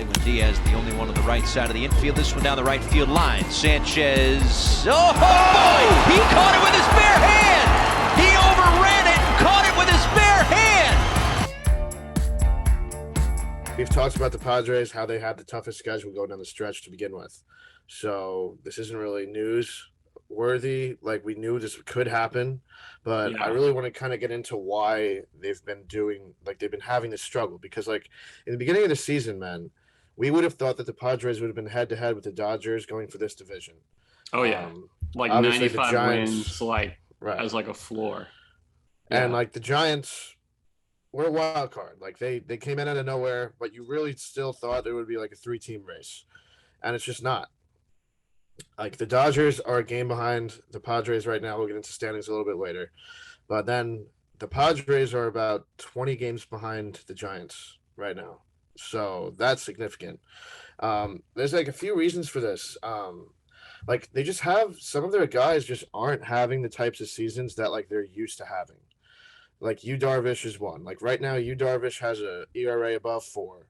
play when Diaz, the only one on the right side of the infield. This one down the right field line. Sanchez. Oh, boy! He caught it with his bare hand! He overran it and caught it with his bare hand! We've talked about the Padres, how they had the toughest schedule going down the stretch to begin with. So this isn't really news worthy. Like, we knew this could happen, but I really want to kind of get into why they've been having this struggle, because like in the beginning of the season, man, we would have thought that the Padres would have been head to head with the Dodgers going for this division. Like 95 wins, as like a floor. And like the Giants were a wild card. Like they came in out of nowhere, but you really still thought it would be like a 3-team race, and it's just not. Like the Dodgers are a game behind the Padres right now. We'll get into standings a little bit later. But then the Padres are about 20 games behind the Giants right now. So that's significant. There's like a few reasons for this. Like they just have some of their guys just aren't having the types of seasons that like they're used to having. Like Yu Darvish is one. Like right now, Yu Darvish has a ERA above 4.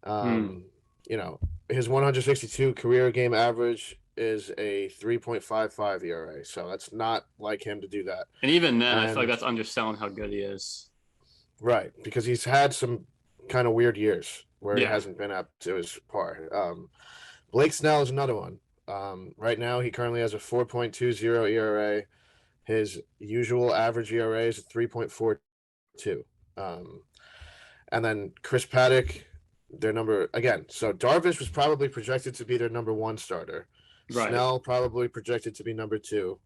You know, his 162 career game average is a 3.55 ERA. So that's not like him to do that. And even then, I feel like that's underselling how good he is. Right, because he's had some kind of weird years where he hasn't been up to his par. Blake Snell is another one. Right now, he currently has a 4.20 ERA. His usual average ERA is 3.42. And then Chris Paddock, their number again. So Darvish was probably projected to be their number 1 starter. Right. Snell probably projected to be number 2.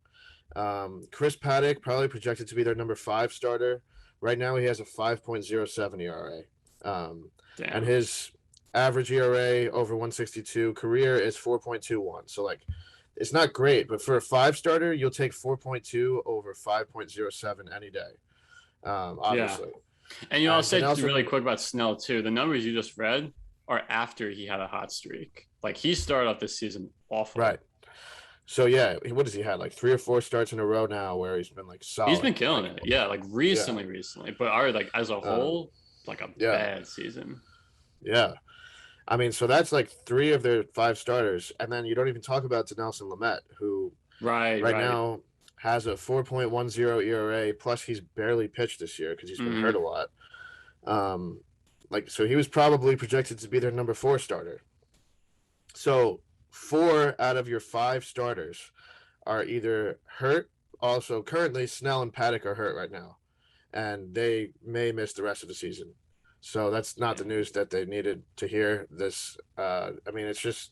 Chris Paddock probably projected to be their number 5 starter. Right now, he has a 5.07 ERA. And his average ERA over 162 career is 4.21. So like, it's not great, but for a 5 starter, you'll take 4.2 over 5.07 any day. Obviously. And I'll say really quick about Snell too. The numbers you just read are after he had a hot streak. Like he started off this season awful. Right. So yeah, what has he had? Like 3 or 4 starts in a row now where he's been like solid. He's been killing it. Yeah, like recently. But like as a whole, like a bad season. Yeah. I mean, so that's like 3 of their 5 starters. And then you don't even talk about Dinelson Lumet, who right now has a 4.10 ERA, plus he's barely pitched this year because he's been hurt a lot. So he was probably projected to be their number 4 starter. So 4 out of your 5 starters are either hurt. Also, currently, Snell and Paddock are hurt right now, and they may miss the rest of the season. So that's not the news that they needed to hear. This, I mean, it's just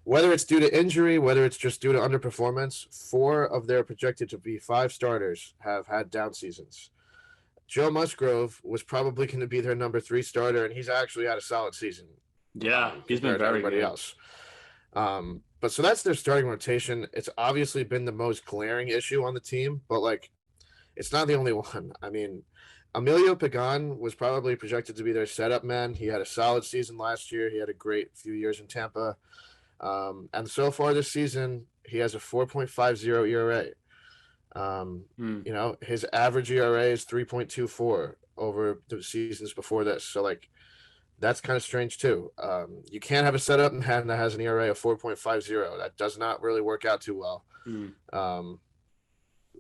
whether it's due to injury, whether it's just due to underperformance. 4 of their projected to be 5 starters have had down seasons. Joe Musgrove was probably going to be their number 3 starter, and he's actually had a solid season. Yeah, he's been very everybody good. else. But so that's their starting rotation. It's obviously been the most glaring issue on the team, but like, it's not the only one. I mean, Emilio Pagan was probably projected to be their setup man. He had a solid season last year. He had a great few years in Tampa. And so far this season, he has a 4.50 ERA. You know, his average ERA is 3.24 over the seasons before this. So like, that's kind of strange too. You can't have a setup man that has an ERA of 4.50. That does not really work out too well.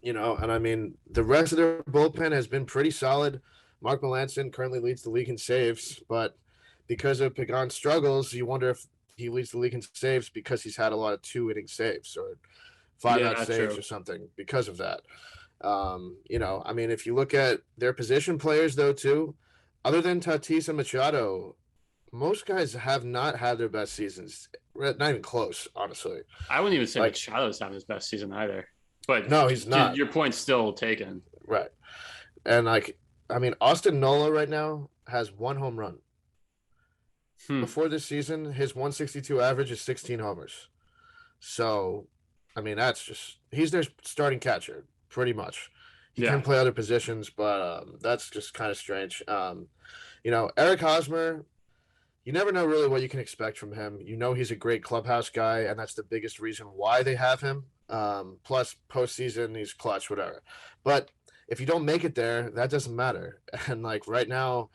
You know, and I mean, the rest of their bullpen has been pretty solid. Mark Melancon currently leads the league in saves, but because of Pagan's struggles, you wonder if he leads the league in saves because he's had a lot of 2-inning saves or 5-out saves or something because of that. You know, I mean, if you look at their position players though too, other than Tatis and Machado, most guys have not had their best seasons. Not even close, honestly. I wouldn't even say Machado's having his best season either. But no, he's not. Your point's still taken. Right. And like, I mean, Austin Nola right now has 1 home run. Before this season, his 162 average is 16 homers. So, I mean, that's just, he's their starting catcher, pretty much. He can play other positions, but that's just kind of strange. You know, Eric Hosmer, you never know really what you can expect from him. You know, he's a great clubhouse guy, and that's the biggest reason why they have him. Plus postseason, he's clutch, whatever. But if you don't make it there, that doesn't matter. And like right now,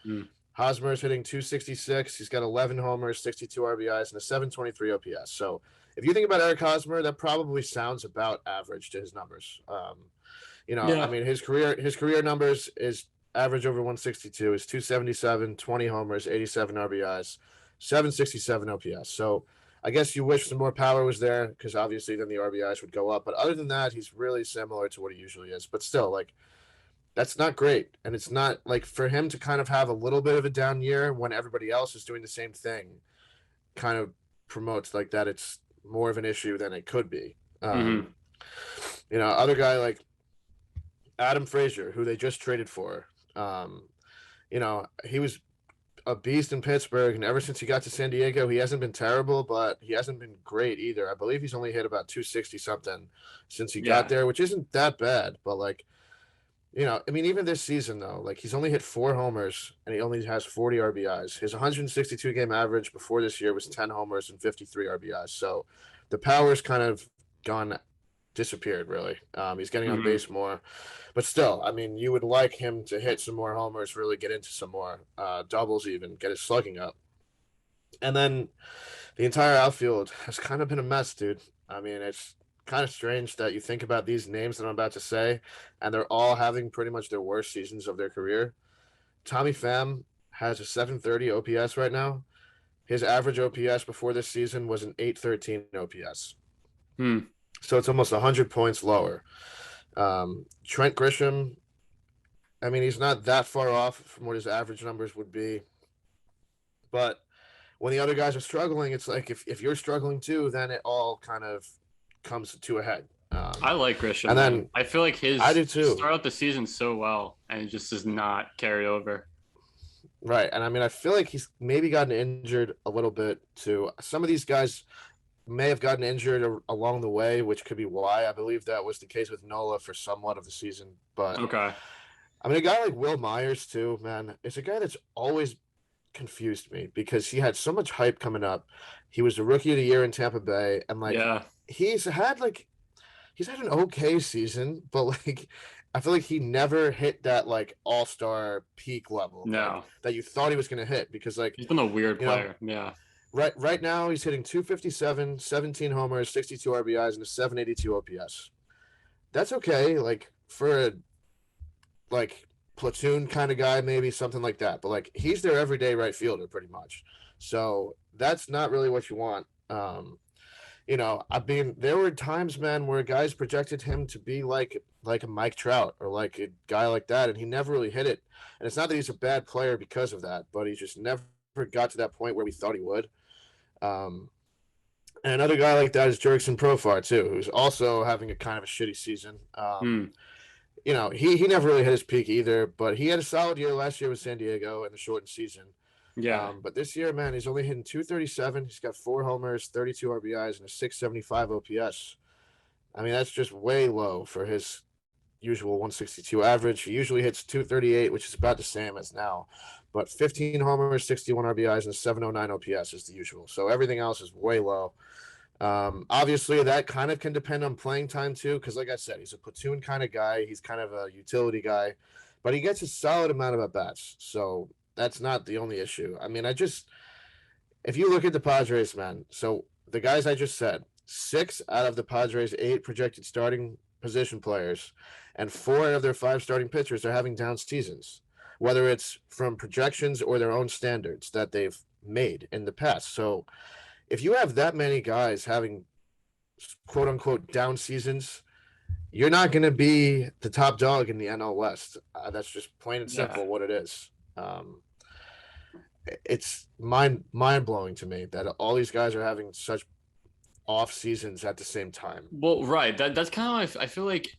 Hosmer's hitting 266. He's got 11 homers, 62 RBIs, and a 723 OPS. So if you think about Eric Hosmer, that probably sounds about average to his numbers. I mean, his career numbers is average over 162 is 277, 20 homers, 87 RBIs, 767 OPS. So I guess you wish some more power was there because obviously then the RBIs would go up. But other than that, he's really similar to what he usually is. But still, like, that's not great. And it's not like for him to kind of have a little bit of a down year when everybody else is doing the same thing kind of promotes like that it's more of an issue than it could be. Other guy like Adam Frazier, who they just traded for, he was a beast in Pittsburgh, and ever since he got to San Diego, he hasn't been terrible, but he hasn't been great either. I believe he's only hit about 260 something since he got there, which isn't that bad. But like, I mean, even this season though, like he's only hit 4 homers and he only has 40 RBIs. His 162 game average before this year was 10 homers and 53 RBIs. So the power's kind of disappeared really. He's getting on base more, but still, I mean, you would like him to hit some more homers, really get into some more doubles, even get his slugging up. And then the entire outfield has kind of been a mess, dude. I mean, it's kind of strange that you think about these names that I'm about to say, and they're all having pretty much their worst seasons of their career. Tommy Pham has a 730 OPS right now. His average OPS before this season was an 813 OPS. So it's almost 100 points lower. Trent Grisham, I mean, he's not that far off from what his average numbers would be. But when the other guys are struggling, it's like if you're struggling too, then it all kind of comes to a head. I like Grisham. And then I feel like I do too. Start out the season so well, and it just does not carry over. Right. And I mean, I feel like he's maybe gotten injured a little bit too. Some of these guys may have gotten injured along the way, which could be why. I believe that was the case with Nola for somewhat of the season. But okay. I mean, a guy like Will Myers too, man, it's a guy that's always confused me because he had so much hype coming up. He was the rookie of the year in Tampa Bay, and like he's had an okay season, but like I feel like he never hit that like all-star peak level that you thought he was going to hit because like he's been a weird player. Right now he's hitting 257, 17 homers, 62 RBIs, and a 782 OPS. That's okay, like for a like platoon kind of guy, maybe something like that. But like he's their everyday right fielder pretty much. So that's not really what you want. I mean, there were times, man, where guys projected him to be like a Mike Trout or like a guy like that, and he never really hit it. And it's not that he's a bad player because of that, but he just never got to that point where we thought he would. And another guy like that is Jurickson Profar too, who's also having a kind of a shitty season. He never really hit his peak either, but he had a solid year last year with San Diego in the shortened season. But this year, man, he's only hitting 237. He's got 4 homers, 32 RBIs, and a 675 OPS. I mean, that's just way low for his usual 162 average. He usually hits 238, which is about the same as now. But 15 homers, 61 RBIs, and 709 OPS is the usual. So everything else is way low. Obviously, that kind of can depend on playing time too, because like I said, he's a platoon kind of guy. He's kind of a utility guy, but he gets a solid amount of at-bats. So that's not the only issue. I mean, if you look at the Padres, man, so the guys I just said, 6 out of the Padres' 8 projected starting position players and 4 of their 5 starting pitchers are having down seasons, whether it's from projections or their own standards that they've made in the past. So if you have that many guys having quote unquote down seasons, you're not going to be the top dog in the NL West. That's just plain and simple what it is. It's mind blowing to me that all these guys are having such off seasons at the same time. Well, right. That's kind of I feel like,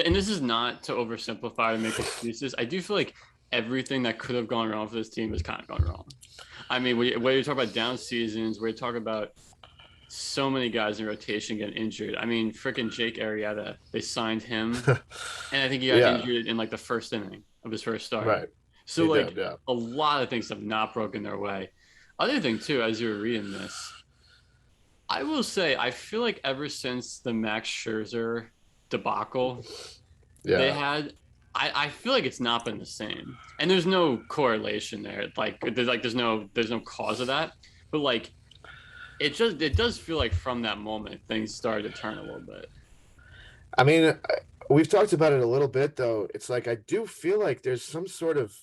and this is not to oversimplify and make excuses. I do feel like everything that could have gone wrong for this team has kind of gone wrong. I mean, when you talk about down seasons, where you talk about so many guys in rotation getting injured. I mean, freaking Jake Arrieta, they signed him, and I think he got injured in like the first inning of his first start. Right. So a lot of things have not broken their way. Other thing too, as you were reading this, I will say I feel like ever since the Max Scherzer debacle, they had I feel like it's not been the same, and there's no correlation there. There's no cause of that, but like it does feel like from that moment things started to turn a little bit. I mean, we've talked about it a little bit, though. It's like I do feel like there's some sort of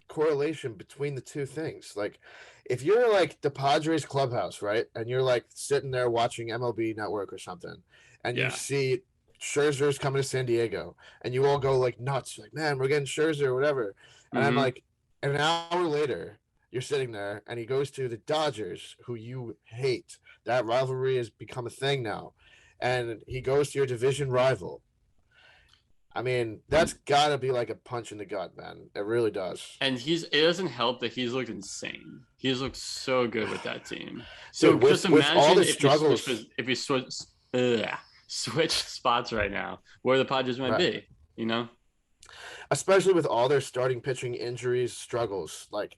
correlation between the two things. Like, if you're like the Padres clubhouse, right, and you're like sitting there watching MLB Network or something, and you Yeah. see Scherzer's coming to San Diego, and you all go like nuts, like, man, we're getting Scherzer or whatever. And I'm like, an hour later, you're sitting there, and he goes to the Dodgers, who you hate. That rivalry has become a thing now. And he goes to your division rival. I mean, that's got to be like a punch in the gut, man. It really does. And it doesn't help that he's looked insane. He's looked so good with that team. So Dude, just with imagine all the if struggles, he switch spots right now, where the Padres might be, you know? Especially with all their starting pitching injuries, struggles. Like,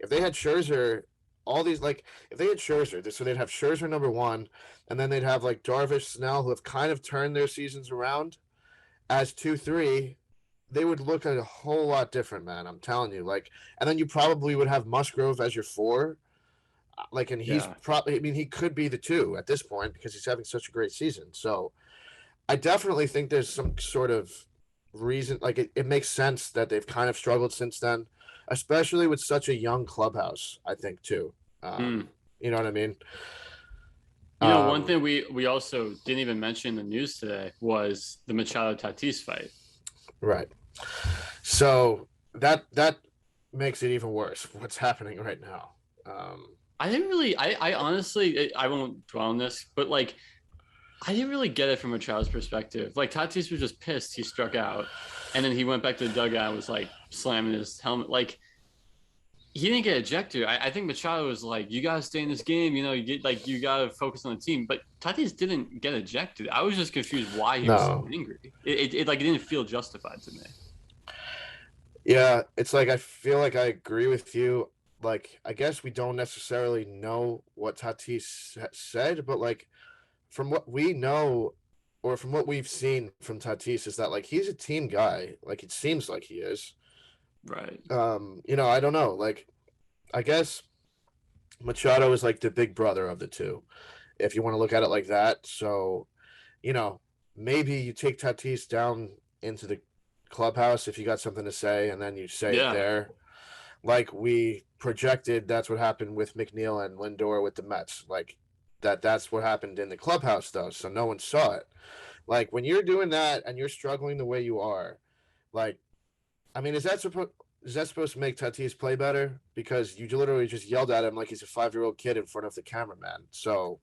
if they had Scherzer, if they had Scherzer, so they'd have Scherzer number one, and then they'd have like Darvish, Snell, who have kind of turned their seasons around as 2-3. They would look a whole lot different, man. I'm telling you. Like, and then you probably would have Musgrove as your 4. Like, and he's probably, I mean, he could be the 2 at this point because he's having such a great season. So I definitely think there's some sort of reason, like it makes sense that they've kind of struggled since then, especially with such a young clubhouse, I think, too. You know what I mean? You know, one thing we also didn't even mention in the news today was the Machado Tatis fight. Right. So that makes it even worse, what's happening right now. I honestly, I won't dwell on this, but like, I didn't really get it from Machado's perspective. Like, Tatis was just pissed he struck out, and then he went back to the dugout and was like slamming his helmet. Like, he didn't get ejected. I think Machado was like, "You gotta stay in this game. You know, you gotta focus on the team." But Tatis didn't get ejected. I was just confused why he was so angry. It didn't feel justified to me. Yeah, it's like I feel like I agree with you. Like, I guess we don't necessarily know what Tatis said, but like, from what we know or from what we've seen from Tatis is that like he's a team guy. Like, it seems like he is. Right. You know, I don't know. Like, I guess Machado is like the big brother of the two, if you want to look at it like that. So, you know, maybe you take Tatis down into the clubhouse if you got something to say, and then you say it there. Like we projected, that's what happened with McNeil and Lindor with the Mets. Like, that's what happened in the clubhouse, though. So no one saw it. Like, when you're doing that and you're struggling the way you are, like, I mean, is that supposed to make Tatis play better? Because you literally just yelled at him like he's a 5-year-old kid in front of the cameraman. So,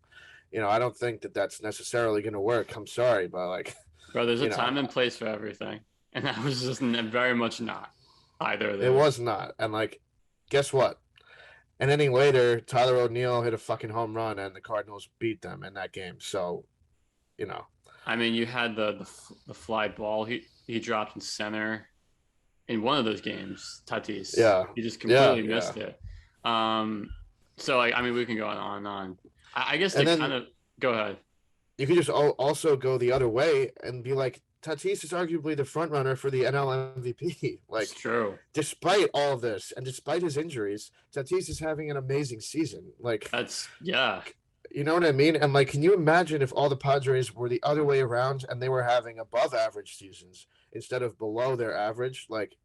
you know, I don't think that that's necessarily going to work. I'm sorry, but like, bro, there's a time and place for everything, and that was just very much not either of them. It was not. And like, guess what? An inning later, Tyler O'Neill hit a fucking home run, and the Cardinals beat them in that game. So, you know, I mean, you had the fly ball he dropped in center in one of those games. Tatis, he just completely missed it. So like, I mean, we can go on and on. I guess to kind of go ahead. You could just also go the other way and be like, Tatis is arguably the front runner for the NL MVP. Like, it's true. Despite all of this and despite his injuries, Tatis is having an amazing season. Like, you know what I mean? And like, can you imagine if all the Padres were the other way around and they were having above average seasons instead of below their average? Like,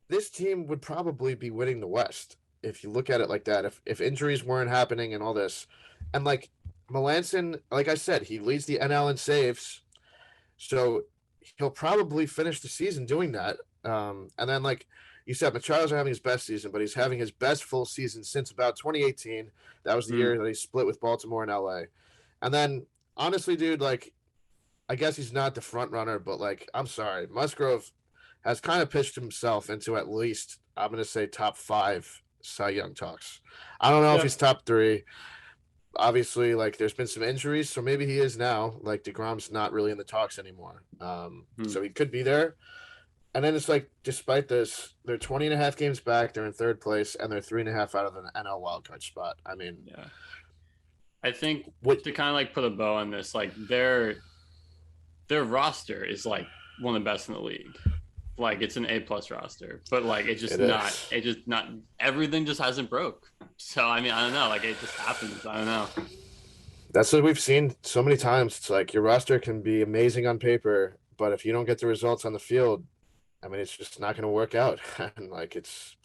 this team would probably be winning the West if you look at it like that. If injuries weren't happening and all this, and like Melanson, like I said, he leads the NL in saves, so he'll probably finish the season doing that. And then, like you said, Machado's having his best season, but he's having his best full season since about 2018. That was the year that he split with Baltimore and LA. And then, honestly, dude, like, I guess he's not the front runner, but like, I'm sorry, Musgrove has kind of pitched himself into at least, I'm going to say, top 5 Cy Young talks. I don't know if he's top 3. Obviously, like, there's been some injuries, so maybe he is now. Like, DeGrom's not really in the talks anymore. So he could be there. And then it's like, despite this, they're 20 and a half games back. They're in 3rd place, and they're 3.5 out of the NL wildcard spot. I mean, I think to kind of like put a bow on this, like their roster is like one of the best in the league. like it's an A+ roster, but like It is. everything just hasn't broke. So I mean, I don't know, like it just happens. I don't know. That's what we've seen so many times. It's like your roster can be amazing on paper, but if you don't get the results on the field, I mean, it's just not going to work out. And like it's,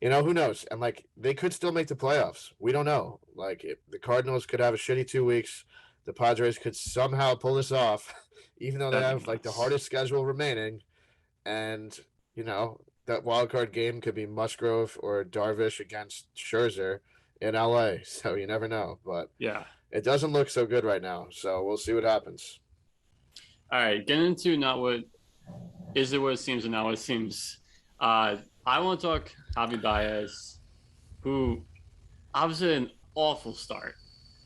who knows? And like they could still make the playoffs. We don't know. Like the Cardinals could have a shitty 2 weeks. The Padres could somehow pull this off, even though they That'd have be like the nuts. hardest schedule remaining. And that wild card game could be Musgrove or Darvish against Scherzer in LA. So you never know. But Yeah. it doesn't look so good right now. So we'll see what happens. All right, getting into not what is it what it seems and not what it seems. I want to talk Javi Baez, who obviously an awful start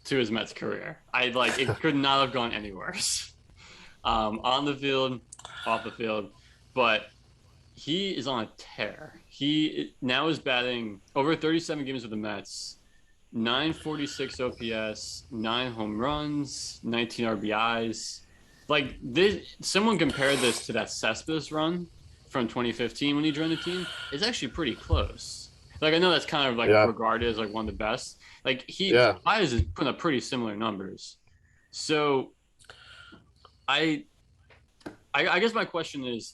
to his Mets career. I like it could not have gone any worse. On the field, off the field, but he is on a tear. He now is batting over 37 games with the Mets, 946 OPS, 9 home runs, 19 RBIs. Like this, someone compared this to that Cespedes run from 2015 when he joined the team. It's actually pretty close. Like I know that's kind of like Yeah. regarded as like one of the best. Like Yeah. Baez is putting up pretty similar numbers. So I guess my question is,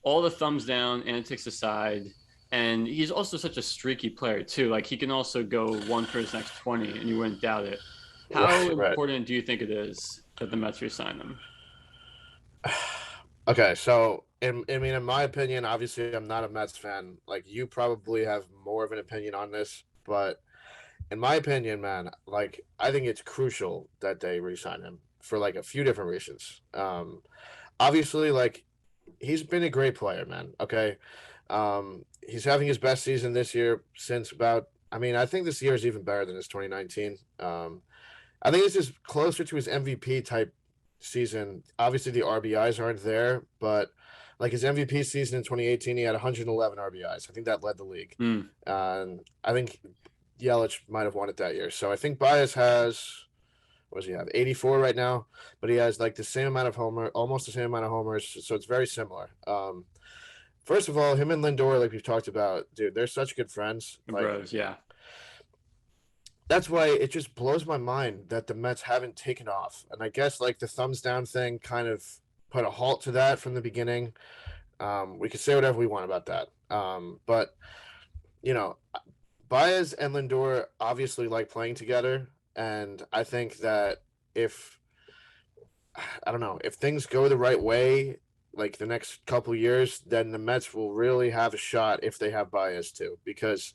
all the thumbs down, antics aside, and he's also such a streaky player too. Like he can also go one for his next 20, and you wouldn't doubt it. How Right. important do you think it is that the Mets re-sign him? Okay, so in my opinion, obviously I'm not a Mets fan. Like you probably have more of an opinion on this, but in my opinion, man, like I think it's crucial that they re-sign him for like a few different reasons. Obviously, like he's been a great player, man. Okay, he's having his best season this year since about. I mean, I think this year is even better than his 2019. I think this is closer to his MVP type season. Obviously, the RBIs aren't there, but like his MVP season in 2018, he had 111 RBIs. I think that led the league. Mm. And I think Yelich might have won it that year. So I think Baez has, what does he have? 84 right now, but he has like the same amount of almost the same amount of homers. So it's very similar. First of all, him and Lindor, like we've talked about, dude, they're such good friends. Like, Bros, yeah. that's why it just blows my mind that the Mets haven't taken off. And I guess like the thumbs down thing kind of put a halt to that from the beginning. We could say whatever we want about that. But you know, Baez and Lindor obviously like playing together, and I think that if I don't know if things go the right way, like the next couple years, then the Mets will really have a shot if they have Baez too. Because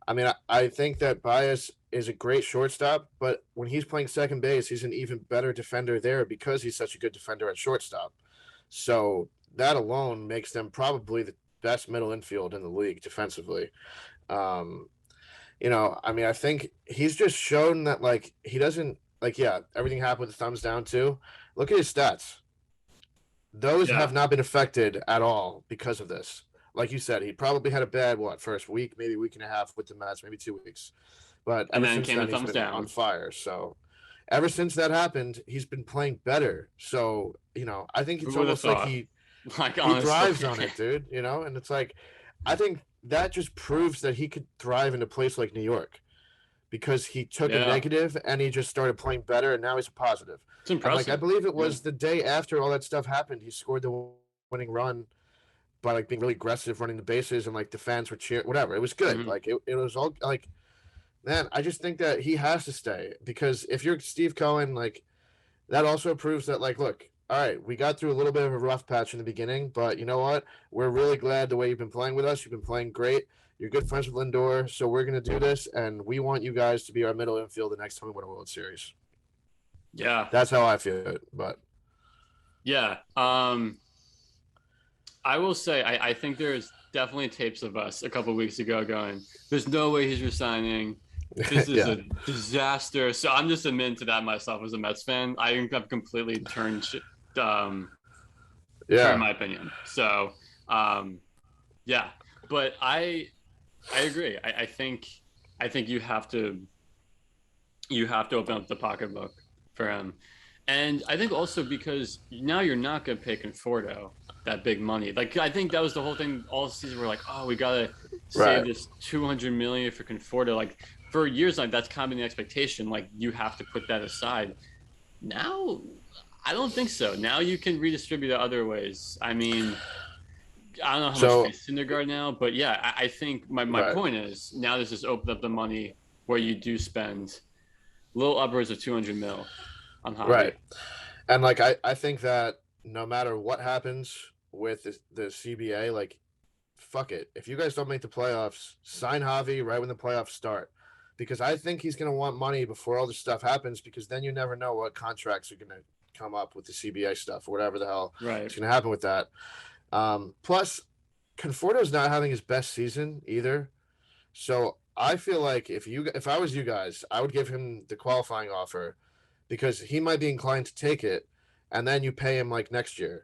I mean, I think that Baez is a great shortstop, but when he's playing second base, he's an even better defender there because he's such a good defender at shortstop. So that alone makes them probably the best middle infield in the league defensively. Um, I mean, I think he's just shown that like he doesn't like yeah, everything happened with the thumbs down too. Look at his stats. Those Yeah. have not been affected at all because of this. Like you said, he probably had a bad first week, maybe week and a half with the Mets, maybe 2 weeks. But And ever then since came the then, he's thumbs been on down. fire. So ever since that happened, he's been playing better. So I think Who it's would have almost like thought? he Like he honestly. thrives on it, dude. And it's like I think that just proves that he could thrive in a place like New York because he took a Yeah. negative and he just started playing better, and now he's a positive. It's And like I impressive. believe it Yeah. was the day after all that stuff happened, he scored the winning run by like being really aggressive, running the bases, and like the fans were cheering. Whatever, it was good. Mhm. Like it was all like, man, I just think that he has to stay because if you're Steve Cohen, like that also proves that like, look, all right, we got through a little bit of a rough patch in the beginning, but you know what? We're really glad the way you've been playing with us. You've been playing great. You're good friends with Lindor, so we're gonna do this, and we want you guys to be our middle infield the next time we win a World Series. Yeah. That's how I feel it. But Yeah. I will say I think there's definitely tapes of us a couple weeks ago going, there's no way he's resigning. This is yeah, a disaster. So I'm just admitting to that myself as a Mets fan. I think I've completely turned turned yeah, my opinion. So yeah. But I agree. I think you have to open up the pocketbook for him. And I think also because now you're not going to pay Conforto that big money. Like I think that was the whole thing all season. We're like, oh, we got to save this $200 million for Conforto. Like for years, like that's kind of been the expectation. Like you have to put that aside. Now, I don't think so. Now you can redistribute it other ways. I mean, I don't know how much space Syndergaard now, but yeah, I think my point is now this has opened up the money where you do spend a little upwards of 200 mil on Javi. Right. And like I think that no matter what happens with the CBA, like fuck it. If you guys don't make the playoffs, sign Javi right when the playoffs start. Because I think he's going to want money before all this stuff happens, because then you never know what contracts are going to come up with the CBA stuff or whatever the hell is going to happen with that. Plus, Conforto's not having his best season either. So I feel like if I was you guys, I would give him the qualifying offer, because he might be inclined to take it, and then you pay him like next year.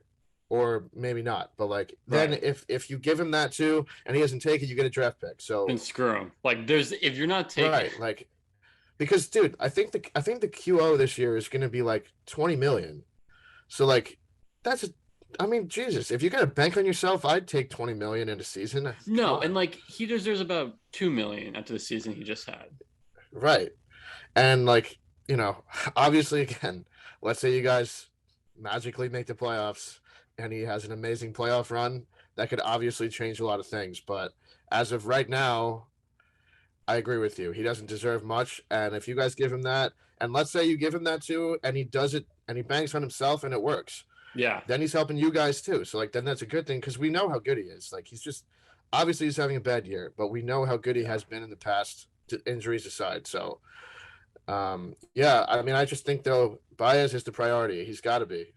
Or maybe not, but like then if you give him that too and he doesn't take it, you get a draft pick. So then screw him. Like if you're not taking like because dude, I think the QO this year is going to be like 20 million. So like I mean, Jesus, if you're going to bank on yourself, I'd take 20 million in a season. No, and like he deserves about 2 million after the season he just had. Right. And like, obviously again, let's say you guys magically make the playoffs and he has an amazing playoff run, that could obviously change a lot of things. But as of right now, I agree with you. He doesn't deserve much. And if you guys give him that, and let's say you give him that too, and he does it and he banks on himself and it works. Yeah. Then he's helping you guys too. So like, then that's a good thing, because we know how good he is. Like obviously he's having a bad year, but we know how good he has been in the past, injuries aside. So yeah, I mean, I just think though, Baez is the priority. He's got to be.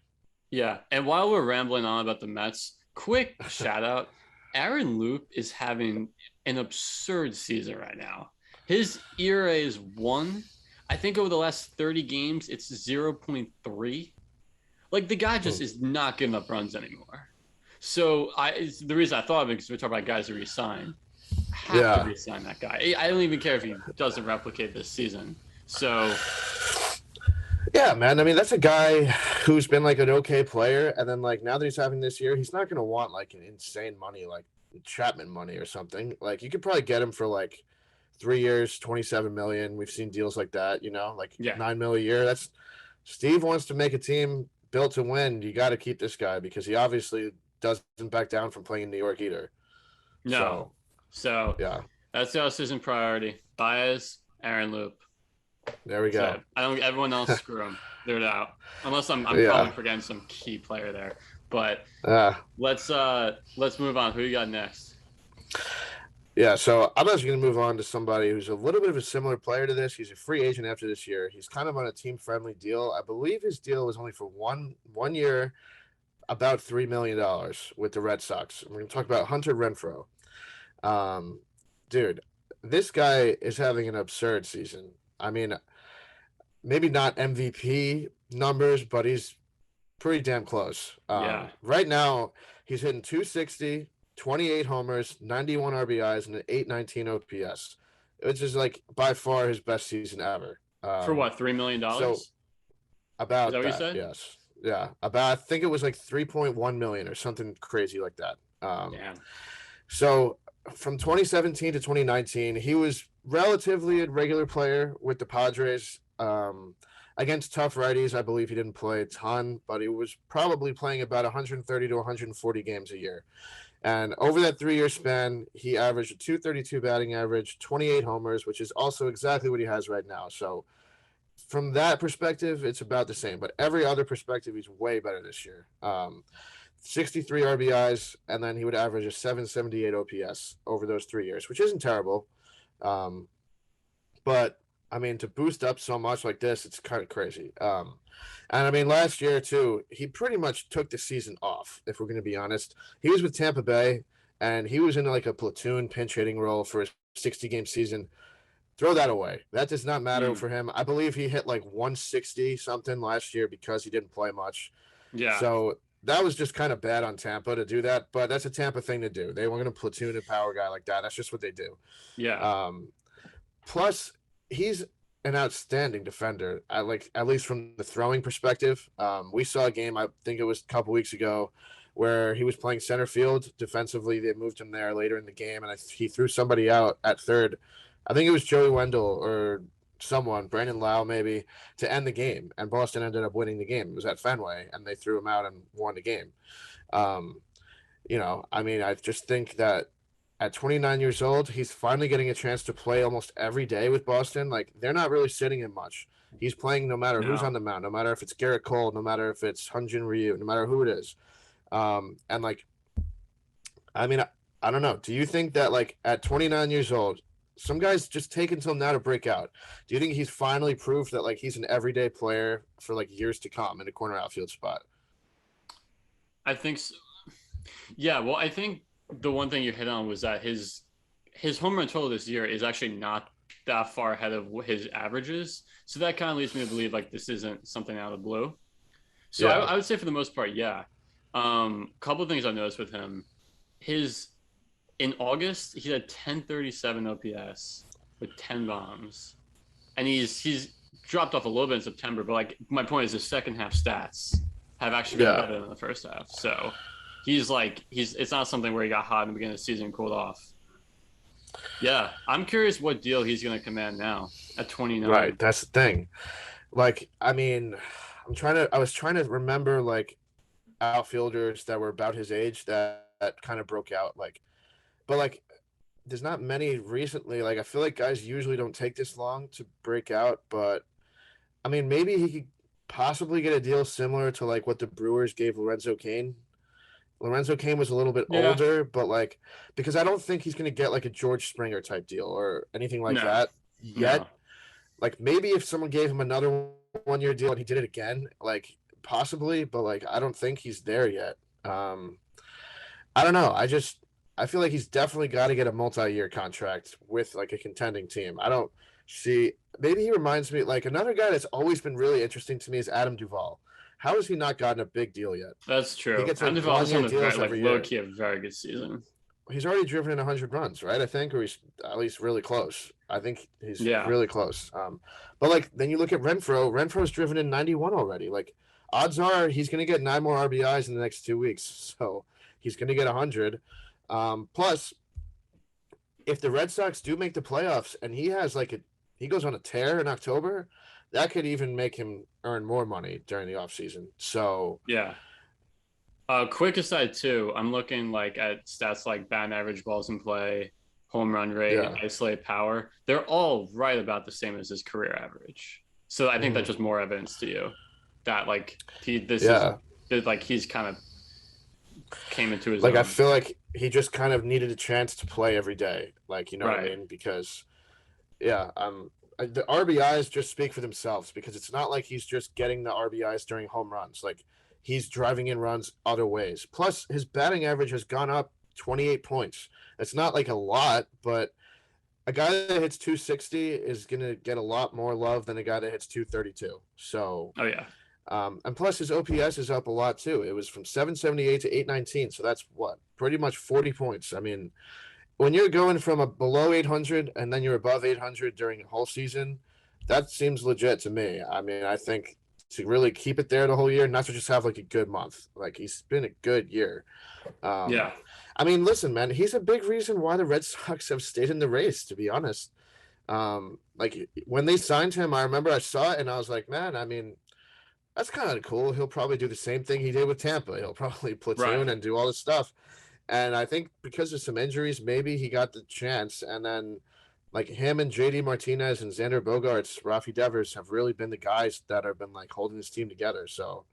Yeah, and while we're rambling on about the Mets, quick shout out. Aaron Loop is having an absurd season right now. His ERA is 1. I think over the last 30 games, it's 0.3. Like the guy just is not giving up runs anymore. So the reason I thought of it, because we talk about guys who resign. Have to resign that guy. I don't even care if he doesn't replicate this season. So yeah, man. I mean, that's a guy who's been like an okay player, and then like now that he's having this year, he's not going to want like an insane money, like Chapman money or something. Like you could probably get him for like 3 years, 27 million. We've seen deals like that, like 9 million a year. That's Steve wants to make a team built to win. You got to keep this guy, because he obviously doesn't back down from playing in New York either. No. So yeah, that's our season priority. Baez, Aaron Loop. There we go. So I don't. Everyone else, screw them. They're out. Unless I'm probably forgetting some key player there. But let's move on. Who you got next? Yeah, so I'm actually going to move on to somebody who's a little bit of a similar player to this. He's a free agent after this year. He's kind of on a team-friendly deal. I believe his deal was only for one year, about $3 million with the Red Sox. We're going to talk about Hunter Renfro. Dude, this guy is having an absurd season. I mean, maybe not MVP numbers, but he's pretty damn close. Right now, he's hitting 260, 28 homers, 91 RBIs, and an 819 OPS, which is like by far his best season ever. For what, $3 million? So about is that what you said? Yes. Yeah. I think it was like 3.1 million or something crazy like that. Damn. So from 2017 to 2019, he was relatively a regular player with the Padres. Against tough righties, I believe he didn't play a ton, but he was probably playing about 130 to 140 games a year. And over that 3-year span, he averaged a 232 batting average, 28 homers, which is also exactly what he has right now. So from that perspective, it's about the same. But every other perspective, he's way better this year. 63 RBIs, and then he would average a 778 OPS over those 3 years, which isn't terrible. But I mean, to boost up so much like this, it's kind of crazy. And I mean, last year too, he pretty much took the season off, if we're going to be honest. He was with Tampa Bay, and he was in like a platoon pinch hitting role for a 60-game season. Throw that away. That does not matter for him. I believe he hit like 160 something last year because he didn't play much. Yeah. So that was just kind of bad on Tampa to do that, but that's a Tampa thing to do. They weren't going to platoon a power guy like that. That's just what they do. Yeah. Plus, he's an outstanding defender. At least from the throwing perspective. We saw a game, I think it was a couple weeks ago, where he was playing center field defensively. They moved him there later in the game, and he threw somebody out at third. I think it was Joey Wendell or someone, Brandon Lau maybe, to end the game, and Boston ended up winning the game. It was at Fenway, and they threw him out and won the game. I mean, I just think that at 29 years old, he's finally getting a chance to play almost every day with Boston. Like, they're not really sitting him much. He's playing no matter who's on the mound, no matter if it's Garrett Cole, no matter if it's Hyun-Jin Ryu, no matter who it is. And like, I mean, I don't know. Do you think that like at 29 years old, some guys just take until now to break out? Do you think he's finally proved that like he's an everyday player for like years to come in a corner outfield spot? I think so. Yeah, well, I think the one thing you hit on was that his home run total this year is actually not that far ahead of his averages. So that kind of leads me to believe like this isn't something out of the blue. So I would say for the most part, yeah. Couple of things I noticed with him. In August, he had 1037 OPS with 10 bombs. And he's dropped off a little bit in September, but like my point is his second half stats have actually been better than the first half. So it's not something where he got hot in the beginning of the season and cooled off. Yeah, I'm curious what deal he's going to command now at 29. Right, that's the thing. Like, I mean, I was trying to remember like outfielders that were about his age that kind of broke out. Like, but like, there's not many recently. Like, I feel like guys usually don't take this long to break out. But I mean, maybe he could possibly get a deal similar to like what the Brewers gave Lorenzo Cain. Lorenzo Cain was a little bit older, but like, because I don't think he's going to get like a George Springer type deal or anything like that yet. No. Like, maybe if someone gave him another 1-year deal and he did it again, like possibly, but like, I don't think he's there yet. I don't know. I feel like he's definitely got to get a multi-year contract with like a contending team. I don't see, maybe he reminds me, like another guy that's always been really interesting to me is Adam Duvall. How has he not gotten a big deal yet? That's true. He gets like one-year deals every year. Low-key a very good season. He's already driven in 100 runs, right? I think, or he's at least really close. I think he's really close. But like, then you look at Renfro. Renfro's driven in 91 already. Like, odds are he's going to get 9 more RBIs in the next 2 weeks. So he's going to get 100. Plus, if the Red Sox do make the playoffs and he goes on a tear in October, that could even make him earn more money during the offseason. So yeah. Quick aside too, I'm looking like at stats like batting average, balls in play, home run rate, isolated power. They're all right about the same as his career average. So I think that's just more evidence to you that like he's kind of came into his own. I feel like he just kind of needed a chance to play every day. Like, you know what I mean? Because the RBIs just speak for themselves, because it's not like he's just getting the RBIs during home runs. Like, he's driving in runs other ways. Plus, his batting average has gone up 28 points. It's not like a lot, but a guy that hits 260 is going to get a lot more love than a guy that hits 232. So, and plus his OPS is up a lot too. It was from 778 to 819. So that's pretty much 40 points. I mean, when you're going from a below 800 and then you're above 800 during a whole season, that seems legit to me. I mean, I think to really keep it there the whole year, not to just have like a good month. Like, he's been a good year. I mean, listen, man, he's a big reason why the Red Sox have stayed in the race, to be honest. Like, when they signed him, I remember I saw it and I was like, man, I mean, that's kind of cool. He'll probably do the same thing he did with Tampa. He'll probably platoon and do all this stuff. And I think because of some injuries, maybe he got the chance. And then, like, him and JD Martinez and Xander Bogaerts, Rafi Devers have really been the guys that have been like holding this team together. So,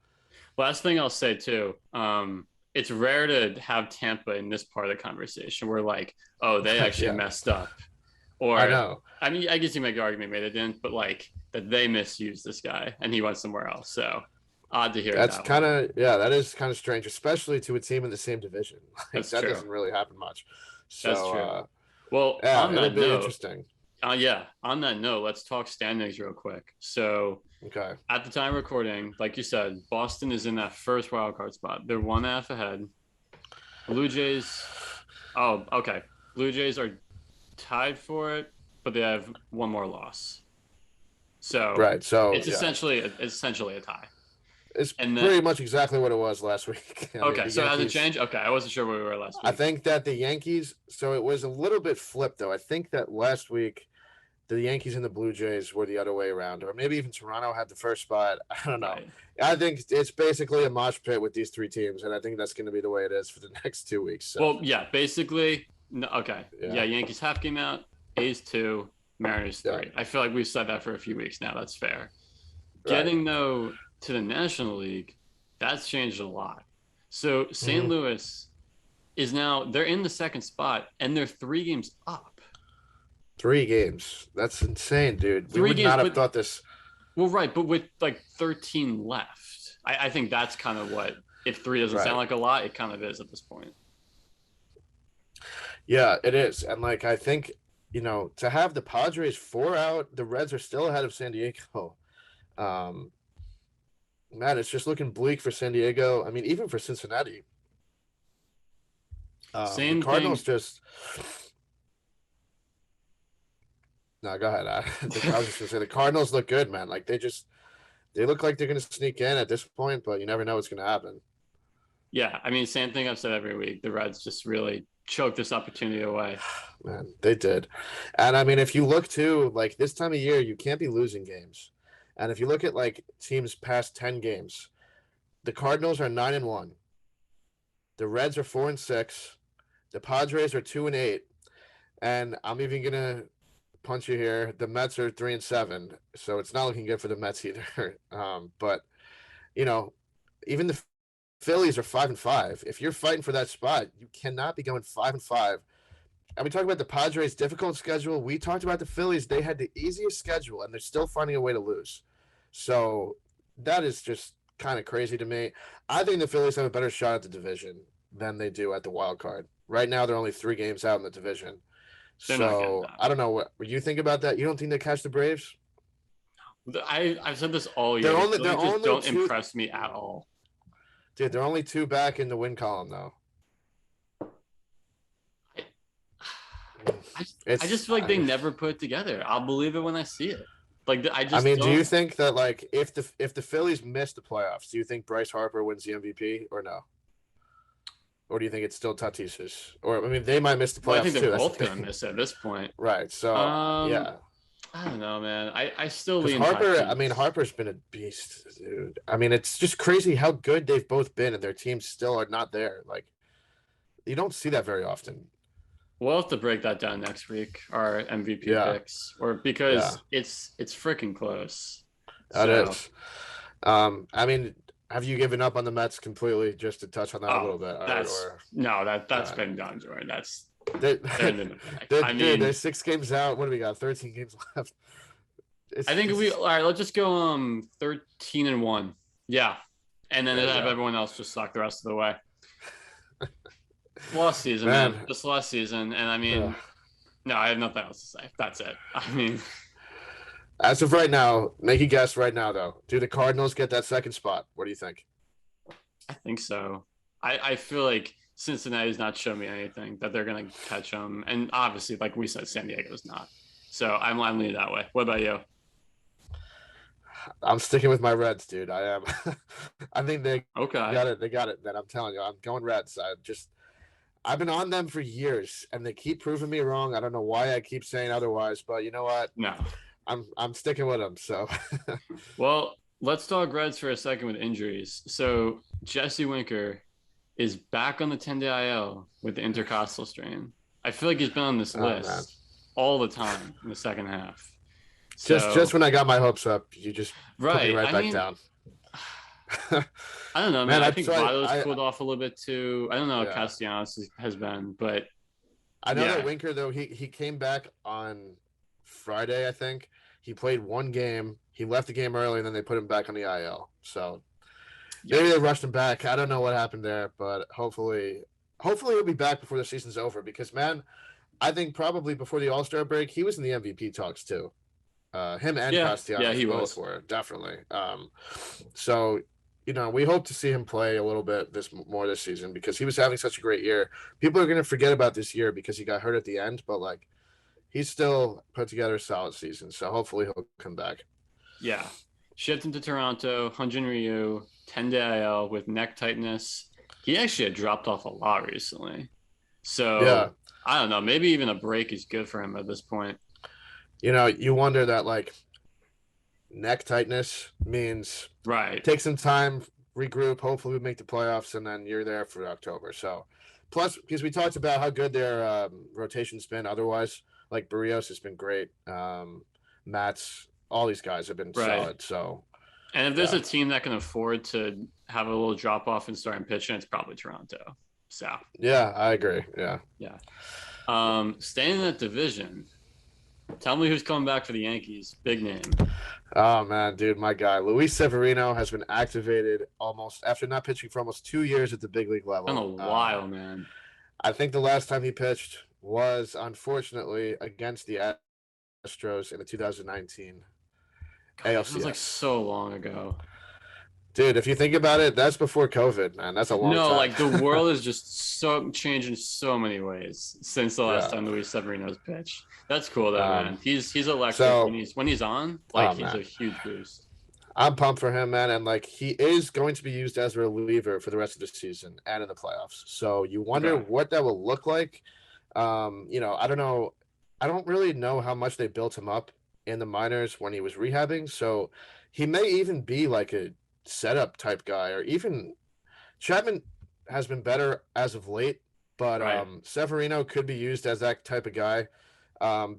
last thing I'll say too, it's rare to have Tampa in this part of the conversation where like, oh, they actually messed up. Or I know. I mean, I guess you make the argument maybe they didn't, but like that they misused this guy and he went somewhere else. So odd to hear. That's kind of that is kind of strange, especially to a team in the same division. Like, that doesn't really happen much. So, that's true. Well, on that note, interesting. On that note, let's talk standings real quick. So, at the time of recording, like you said, Boston is in that first wild card spot. They're 1.5 ahead. Blue Jays. Oh, okay. Blue Jays are tied for it, but they have one more loss. So Right. So it's essentially a tie. It's And pretty much exactly what it was last week. Okay, so Yankees, has it changed? Okay, I wasn't sure where we were last week. I think that the Yankees. So it was a little bit flipped though. I think that last week the Yankees and the Blue Jays were the other way around, or maybe even Toronto had the first spot. I don't know. Right. I think it's basically a mosh pit with these three teams, and I think that's going to be the way it is for the next 2 weeks. So. Well, yeah, basically, no, okay. Yeah. Yankees half game out, A's 2, Mariners 3. Yeah. I feel like we've said that for a few weeks now. That's fair. Right. Getting, though, to the National League, that's changed a lot. So St. Louis is now, they're in the second spot, and they're 3 games up. 3 games. That's insane, dude. We 3 would games, not have thought this. Well, right, but with like 13 left. I think that's kind of what, if 3 doesn't sound like a lot, it kind of is at this point. Yeah, it is. And like I think, to have the Padres 4 out, the Reds are still ahead of San Diego. Man, it's just looking bleak for San Diego. I mean, even for Cincinnati. Same the Cardinals thing. just. No, go ahead. I was just gonna say the Cardinals look good, man. Like they look like they're gonna sneak in at this point, but you never know what's gonna happen. Yeah, I mean, same thing I've said every week. The Reds just really choked this opportunity away. Man, they did. And I mean, if you look too, like this time of year, you can't be losing games. And if you look at like teams past 10 games, the Cardinals are 9-1. The Reds are 4-6. The Padres are 2-8. And I'm even gonna punch you here. The Mets are 3-7. So it's not looking good for the Mets either. But even the Phillies are 5-5. If you're fighting for that spot, you cannot be going 5-5. And we talk about the Padres' difficult schedule. We talked about the Phillies. They had the easiest schedule, and they're still finding a way to lose. So that is just kind of crazy to me. I think the Phillies have a better shot at the division than they do at the wild card. Right now, they're only 3 games out in the division. So I don't know what you think about that. You don't think they catch the Braves? I've said this all year. They just don't impress me at all. Dude, they're only 2 back in the win column, though. I just feel like they never put it together. I'll believe it when I see it. Do you think that like if the Phillies miss the playoffs, do you think Bryce Harper wins the MVP or no? Or do you think it's still Tatis's? Or I mean, they might miss the playoffs too. I think they're both gonna miss it at this point. Right. So yeah. I don't know, man. I still lean Harper. Tatis. I mean, Harper's been a beast, dude. I mean, it's just crazy how good they've both been, and their teams still are not there. Like, you don't see that very often. We'll have to break that down next week, our MVP picks, or because it's freaking close. That is. I mean, have you given up on the Mets completely? Just to touch on that a little bit. That's been done, Jordan. That's they're 6 games out. What do we got? 13 games left. All right. Let's just go 13-1. Yeah, and then have everyone else just suck the rest of the way. Lost season, man. Just lost season, and I mean, no, I have nothing else to say. That's it. I mean, as of right now, make a guess right now, though. Do the Cardinals get that second spot? What do you think? I think so. I feel like Cincinnati's not shown me anything that they're going to catch them. And obviously, like we said, San Diego's not. So I'm leaning that way. What about you? I'm sticking with my Reds, dude. I am. I think they got it. They got it. Then I'm telling you, I'm going Reds. I've been on them for years, and they keep proving me wrong. I don't know why I keep saying otherwise, but you know what? No. I'm sticking with them. So, well, let's talk Reds for a second with injuries. So Jesse Winker is back on the 10-day IL with the intercostal strain. I feel like he's been on this list all the time in the second half. So, just when I got my hopes up, you just put me back down. I don't know, man. I think Vado's cooled off a little bit too. I don't know how Castellanos has been, but I know that Winker though he came back on Friday. I think he played 1 game. He left the game early, and then they put him back on the IL. So maybe they rushed him back. I don't know what happened there, but hopefully he'll be back before the season's over. Because man, I think probably before the All-Star break, he was in the MVP talks too. Him and Castellanos both were definitely. So. We hope to see him play a little bit more this season because he was having such a great year. People are going to forget about this year because he got hurt at the end, but he's still put together a solid season. So hopefully he'll come back. Yeah. Shipped him to Toronto, Hyunjin Ryu, 10-day IL with neck tightness. He actually had dropped off a lot recently. Yeah. So, I don't know. Maybe even a break is good for him at this point. You wonder that, like, neck tightness means Right. take some time, regroup, hopefully we make the playoffs, and then you're there for October. So, plus, because we talked about how good their rotation's been otherwise, like Barrios has been great. Matt's, all these guys have been solid. So, and if there's a team that can afford to have a little drop off and starting pitching, it's probably Toronto. So, yeah, I agree. Yeah. Yeah. Staying in that division, tell me who's coming back for the Yankees. Big name. Oh man, dude, my guy Luis Severino has been activated almost after not pitching for almost 2 years at the big league level. Been a while, man. I think the last time he pitched was unfortunately against the Astros in the 2019 God, ALCS. it feels like so long ago. Dude, if you think about it, that's before COVID, man. That's a long time. No, like the world is just so changed in so many ways since the last time Luis Severino's pitched. That's cool though, man. He's electric so, when he's on, like he's man. a huge boost. I'm pumped for him, man, and like he is going to be used as a reliever for the rest of the season and in the playoffs. So you wonder what that will look like. I don't know. I don't really know how much they built him up in the minors when he was rehabbing. So he may even be like a setup type guy, or even Chapman has been better as of late, but Severino could be used as that type of guy.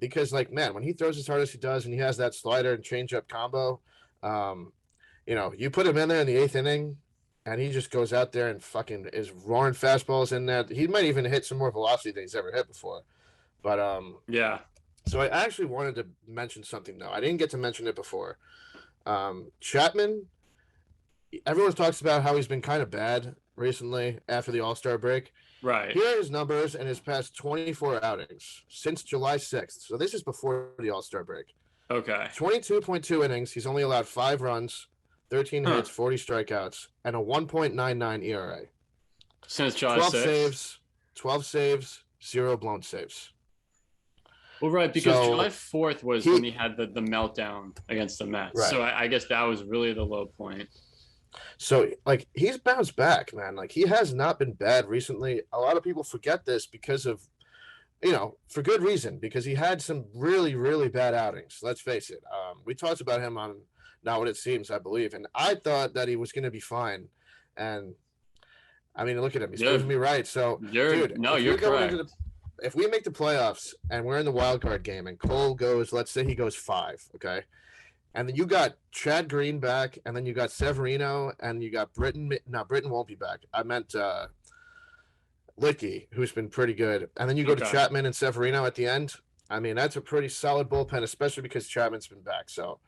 Because like, man, when he throws as hard as he does and he has that slider and changeup combo, you put him in there in the 8th inning and he just goes out there and fucking is roaring fastballs in that. He might even hit some more velocity than he's ever hit before. But so I actually wanted to mention something though. I didn't get to mention it before. Chapman, everyone talks about how he's been kind of bad recently after the All-Star break. Right. Here are his numbers in his past 24 outings since July 6th. So this is before the All-Star break. Okay. 22.2 innings. He's only allowed 5 runs, 13 hits, 40 strikeouts, and a 1.99 ERA. Since July 6th. 12 saves, 0 blown saves. Well, right, because July 4th was when he had the meltdown against the Mets. Right. So I guess that was really the low point. So, like, he's bounced back, man. Like, he has not been bad recently. A lot of people forget this because of, for good reason, because he had some really, really bad outings. Let's face it. We talked about him on Not What It Seems, I believe, and I thought that he was going to be fine. And, I mean, look at him. He's proving me right. So, you're correct. If we make the playoffs and we're in the wild card game and Cole goes, let's say he goes 5, okay? And then you got Chad Green back, and then you got Severino, and you got Britton. No, Britton won't be back. I meant Licky, who's been pretty good. And then you go to Chapman and Severino at the end. I mean, that's a pretty solid bullpen, especially because Chapman's been back. So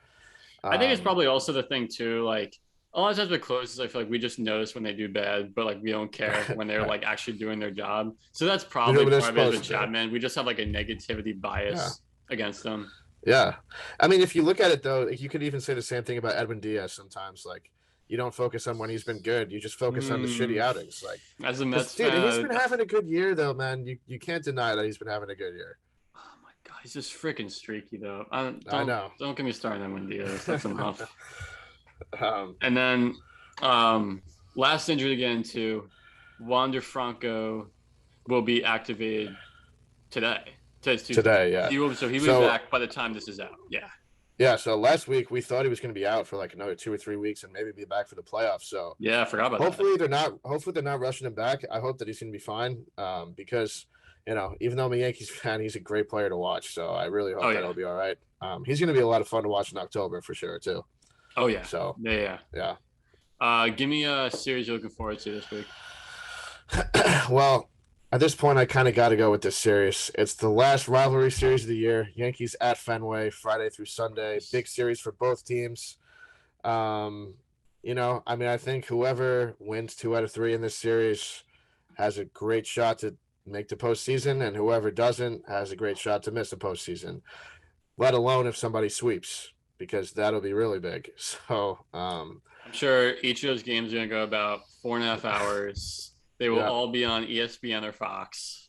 I think it's probably also the thing, too, like, a lot of times with closes, I feel like we just notice when they do bad, but like we don't care when they're like actually doing their job. So that's probably part of it with Chapman. We just have like a negativity bias against them. Yeah. I mean, if you look at it, though, you could even say the same thing about Edwin Diaz sometimes. Like, you don't focus on when he's been good. You just focus on the shitty outings. Like, as a Mets fan, he's been having a good year, though, man. You can't deny that he's been having a good year. Oh, my God. He's just freaking streaky, though. I know. Don't get me started on Edwin Diaz. That's enough. And then last injury to get into, Wander Franco will be activated today. Today, yeah. He will be back by the time this is out. Yeah. Yeah, so last week we thought he was going to be out for like another 2 or 3 weeks and maybe be back for the playoffs. So yeah, I forgot about that. Hopefully they're not rushing him back. I hope that he's going to be fine because even though I'm a Yankees fan, he's a great player to watch. So I really hope that he'll be all right. He's going to be a lot of fun to watch in October for sure too. Oh yeah. So yeah. Give me a series you're looking forward to this week. Well, at this point, I kind of got to go with this series. It's the last rivalry series of the year. Yankees at Fenway, Friday through Sunday. Big series for both teams. I think whoever wins 2 out of 3 in this series has a great shot to make the postseason, and whoever doesn't has a great shot to miss the postseason, let alone if somebody sweeps, because that'll be really big. So I'm sure each of those games are going to go about 4.5 hours. They will all be on ESPN or Fox.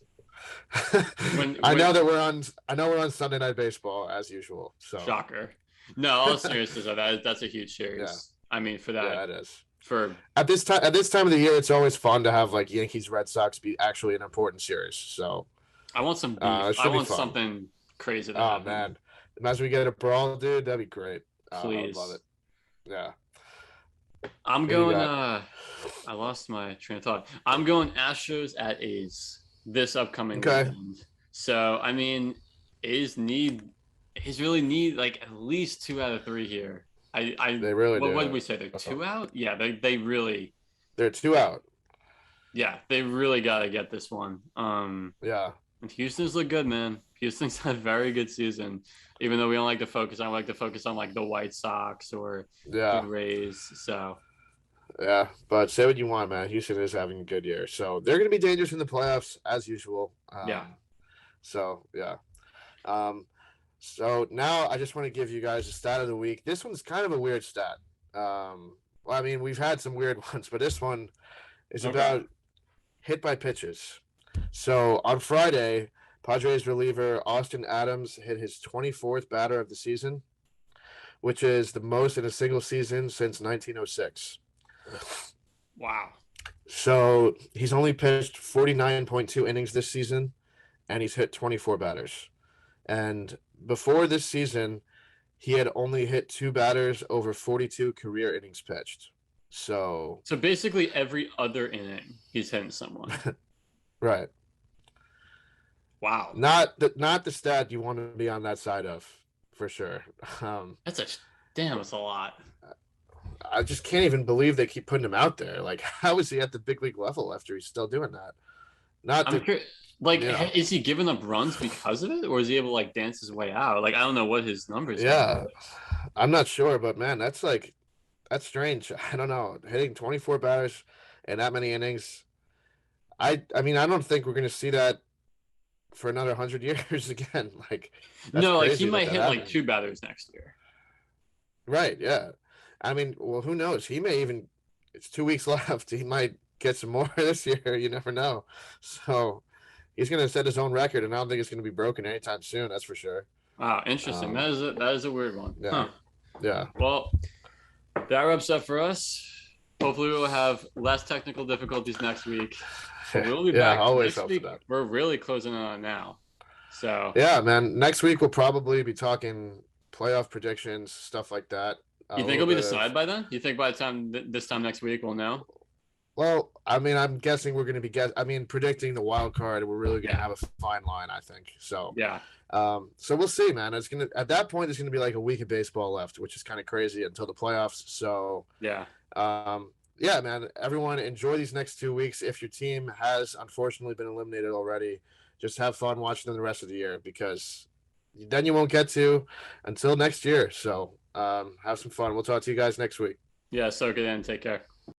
I know we're on Sunday Night Baseball as usual. So shocker. No, all seriousness, that's a huge series. Yeah. I mean, for that, Yeah, it is. for At this time of the year, it's always fun to have like Yankees Red Sox be actually an important series. So I want some beef. it I should be want fun. something crazy to Oh happen. man, imagine we get a brawl, dude. That'd be great. I would Please. love it. Yeah. I'm Who you going. got? I lost my train of thought. I'm going Astros at A's this upcoming Okay. weekend. So I mean, A's really need like at least 2 out of 3 here. They really do. What did we say? They're 2 out? Yeah, they really. They're 2 out. Yeah, they really got to get this one. Yeah. And Houston's look good, man. Houston's had a very good season. Even though we don't like to focus on, like the White Sox or the Rays. So. Yeah, but say what you want, man. Houston is having a good year, so they're going to be dangerous in the playoffs as usual. Yeah. So yeah. So now I just want to give you guys a stat of the week. This one's kind of a weird stat. Well, I mean, we've had some weird ones, but this one is about hit by pitches. So on Friday, Padres reliever Austin Adams hit his 24th batter of the season, which is the most in a single season since 1906. Wow. So he's only pitched 49.2 innings this season, and he's hit 24 batters. And before this season, he had only hit 2 batters over 42 career innings pitched. So basically every other inning, he's hitting someone. Right. Wow. Not the stat you want to be on that side of, for sure. That's a lot. I just can't even believe they keep putting him out there. Like, how is he at the big league level after he's still doing that? Is he giving up runs because of it, or is he able to like dance his way out? Like, I don't know what his numbers are. are. I'm not sure, but man, that's strange. I don't know. Hitting 24 batters and that many innings. I mean, I don't think we're going to see that for another 100 years again. Like, no, like he might hit like 2 batters next year. Right. Yeah. I mean, well, who knows? He may even. It's 2 weeks left. He might get some more this year. You never know. So he's going to set his own record, and I don't think it's going to be broken anytime soon. That's for sure. Wow, interesting. That is a weird one. Yeah. Huh. Yeah. Well, that wraps up for us. Hopefully, we'll have less technical difficulties next week. We'll be back always next week. That. We're really closing on now. So yeah, man. Next week we'll probably be talking playoff predictions, stuff like that. You think it'll be decided by then? You think by the time this time next week we'll know? Well, I mean, I'm guessing we're going to be predicting the wild card. We're really going to have a fine line, I think. So yeah. So we'll see, man. It's gonna at that point. There's going to be like a week of baseball left, which is kind of crazy until the playoffs. So yeah. Yeah, man. Everyone enjoy these next 2 weeks. If your team has unfortunately been eliminated already, just have fun watching them the rest of the year, because then you won't get to until next year. So have some fun. We'll talk to you guys next week. Yeah, soak it in. Take care.